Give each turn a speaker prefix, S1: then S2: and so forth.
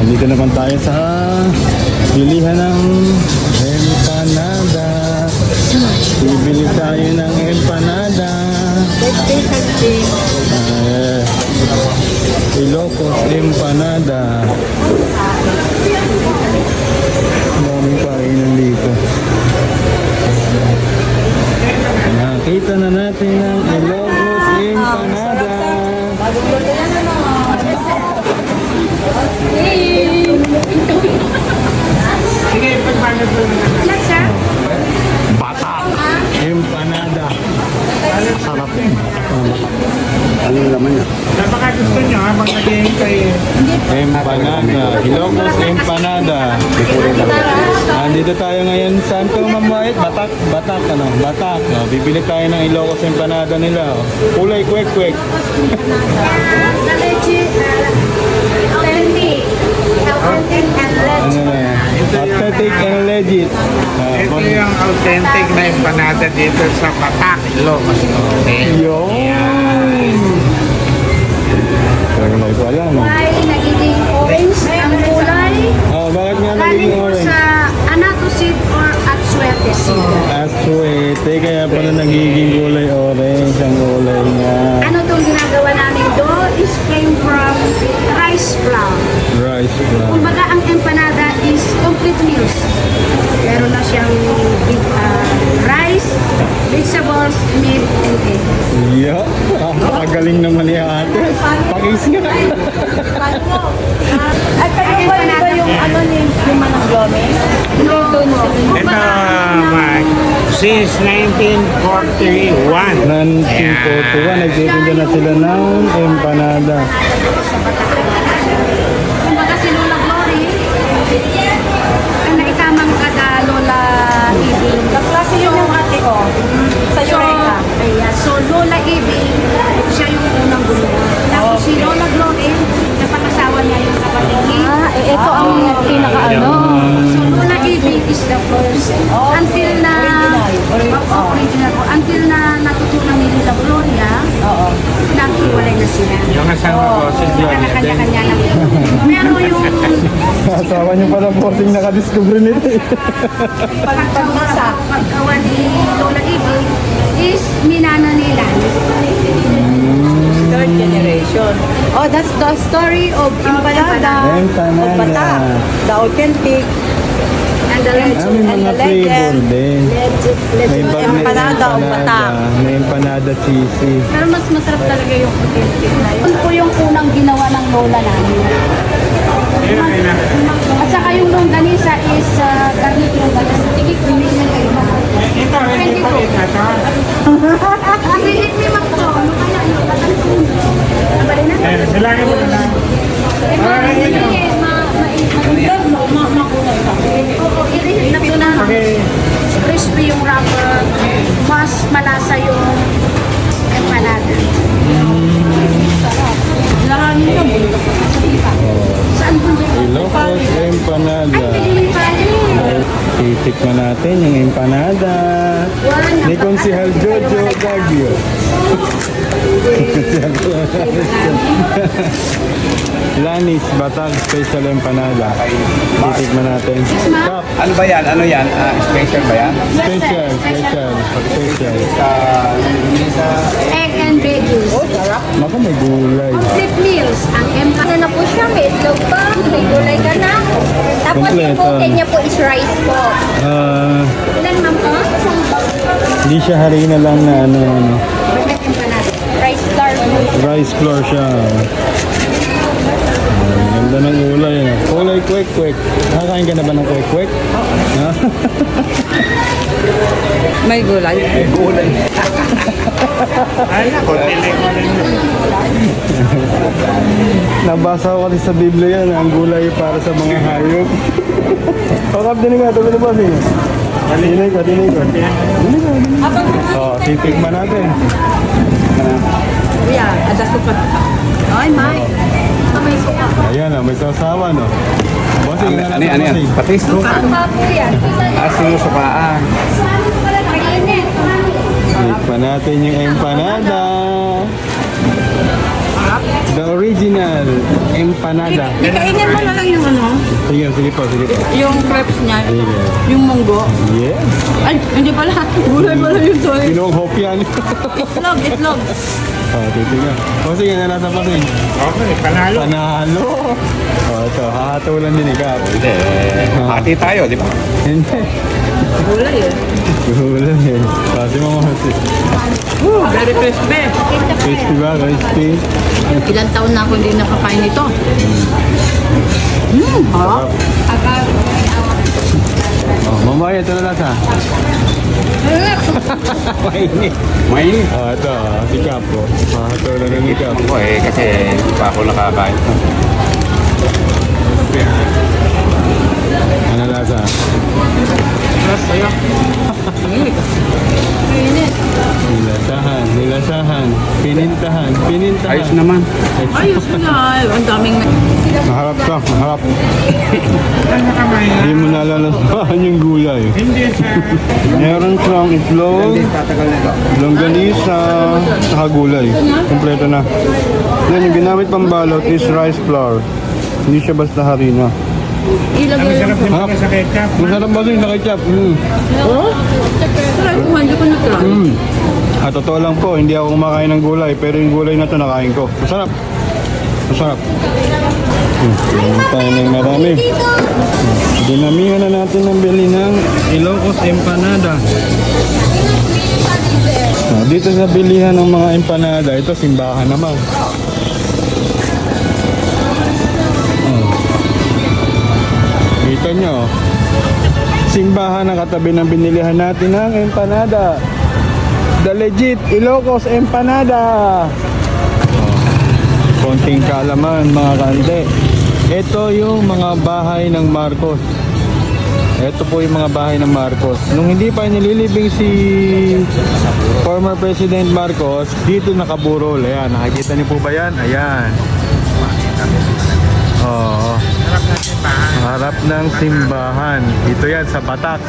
S1: Dito naman tayo sa bilihan ng empanada. Bibili tayo ng empanada. Ilocos empanada. Daming kainan dito. Nakita na natin ang Ilocos empanada.
S2: Sige, pagpagod mo na.
S1: Bata. Empanada. Sarap din. Ano naman yan?
S2: Baka gusto nyo habang nag-iintay.
S1: Empanada. Ilocos empanada. Andito tayo ngayon. Saan ka mamahit? Batak. Batak. Ano? Batak. Oh, bibili tayo ng Ilocos empanada nila. Oh. Kulay kwek-kwek. Ano na yan? Authentic and legit.
S2: Ito yung authentic na empanada dito sa Batak, Ilocos.
S1: Yun! Kaya ko alam.
S3: Ay, nagiging orange ang kulay.
S1: Oh, bakit nga
S3: Galing
S1: naging
S3: po
S1: orange?
S3: sa anato seed or atsuete seed.
S1: Aswete, kaya pala nagiging kulay orange ang kulay niya.
S3: Ano itong ginagawa namin do is came from rice flour.
S1: Rice flour.
S3: Kumbaga ang empanada is complete meals. Meron na siyang rice, vegetables, meat, and egg.
S1: Yeah, napakagaling naman ni ate. Pakis nga.
S4: At kayo ba yung ano ni Manang Gomez?
S3: No,
S2: Ito, Mike, since 1941.
S1: 1941, nagtitinda na sila ng empanada.
S3: kumbaga si Lola Glory, ang naitamang kada Lola Ibing.
S4: Kaklase yun yung ate ko. Sa Eureka.
S3: So Lola Ibing, siya yung unang gumawa. Tapos si Lola Glory, napakasawa niya yung kapatid ni.
S4: Ito ang pinaka-ano.
S3: So Lola Ibing is the first. Until na, original po. Until na natutunan ni Lola Gloria, naghiwalay na sila.
S2: Yung asawa ko, si Gloria din.
S3: Kanya-kanya lang. Pero yung
S1: Asawa niyo pala bossing nakadiscover nito eh.
S3: pagkawa ni Lola Ibing is minana nila.
S4: Third generation. Oh, that's the story of Empanada.
S1: Empanada.
S4: Of Batak. The authentic.
S3: And the legend.
S1: May mga flavor din. May bag na
S4: Empanada o Batak.
S1: May empanada cheesy.
S3: Pero mas masarap talaga yung authentic na yun. Yun po yung unang ginawa ng lola namin. At saka yung longganisa is garlic longganisa. Tigit ko may nagkaiba.
S2: Ito, hindi pa ito.
S3: Pilit ni Makto. Ano kaya? Nabalin na?
S2: Silangin mo na lang.
S3: I-reheat na ito na. Crispy yung wrapper. Mas malasa yung empanada. Lahanin na mo. Saan po ba?
S1: Ilocos empanada.
S3: Ay,
S1: Titikman natin yung empanada. Ni Konsihal Jojo Baguio. Lanis Batak Special Empanada. Titikman natin. Kap,
S5: Ano ba yan? Ano yan? Special ba yan?
S1: special.
S5: Sa
S3: egg and veggies.
S1: Maka may gulay.
S3: Complete meals. Ang empanada na po siya. May itlog pa. May gulay ka na. Tapos yung
S1: Kompleto.
S3: buke niya po is rice po. Ilan ma'am po?
S1: Hindi siya harina lang na ano.
S3: Bakit empanada? Rice flour po.
S1: Rice flour siya. Ganda ng gulay. Kulay kwek-kwek. Nakakain ka na ba ng kwek-kwek? Ha?
S4: May gulay.
S2: Ay, konti ko din.
S1: Nabasa ko kasi sa Biblia yan, ang gulay para sa mga hayop. Pakap din nga, tabi na ba? Dinay ka. Oh, titikman natin.
S4: Kuya, adas ko pa. Ay, may. May suka.
S1: Ayan, may sasawa, no? Bossing,
S5: ano yan? Patis?
S4: Suka po yan.
S5: Sinusukaan.
S3: Mainit.
S1: Tikman natin yung empanada. The original empanada.
S4: Ikainin mo na lang yung ano,
S1: Sige, sige po, sige po.
S4: yung crepes niya,
S1: Sige.
S4: yung munggo.
S1: Yes.
S4: Ay, hindi pala. Gulay pala yun, sorry.
S1: Ginawang hopyan.
S4: Itlog, itlog.
S1: Titingnan. O sige, nasa pa rin.
S2: Okay, panalo.
S1: Panalo. Ito, hahatulan din ikaw.
S5: Hindi. Hati tayo, di ba?
S1: Hindi.
S4: Gulay eh.
S1: Gulan eh. Kasi mamahati.
S4: Very crispy.
S1: Crispy ba? Crispy.
S4: Ilang taon na ako hindi nakakain nito. Harap.
S1: Mamaya, ito na lasa. Mainit.
S5: Mainit.
S1: Ito, si Capo. Hahatulan ng ikaw.
S5: Ako kasi hindi pa ako nakakain.
S1: Ano lasa? Nilasahan, nilasahan, pinintahan, pinintahan.
S5: Ayos naman.
S4: Ayos na. Ang daming
S1: Maharap ka, maharap.
S2: Ano kamay na?
S1: Hindi mo nalalasahan yung gulay.
S2: Hindi sa...
S1: Meron siyang itlog,
S5: Tatagal na ito.
S1: longganisa, saka gulay. Kompleto na. Yan, yung ginamit pang balot is rice flour. Hindi siya basta harina.
S4: ilagay
S2: Masarap din
S1: Ha?
S2: pala sa ketchup.
S1: Masarap ba rin sa ketchup?
S4: Try ko man, hindi ko na-try.
S1: Totoo lang po, hindi ako kumakain ng gulay. Pero yung gulay na to nakain ko. Masarap. Masarap. Tayo ng marami. Dinamihan na natin ang bili ng Ilocos Empanada. Dito sa bilihan ng mga empanada, ito simbahan naman. Kita nyo, simbahan ang katabi ng binilihan natin ng empanada. The legit Ilocos Empanada. Konting kaalaman mga kante. Ito yung mga bahay ng Marcos. Ito po yung mga bahay ng Marcos. Nung hindi pa nililibing si former President Marcos, dito nakaburol. Ayan, nakikita niyo po ba yan? Ayan. Oo.
S2: Sarap na simbahan.
S1: Harap ng simbahan. Ito yan sa Batak.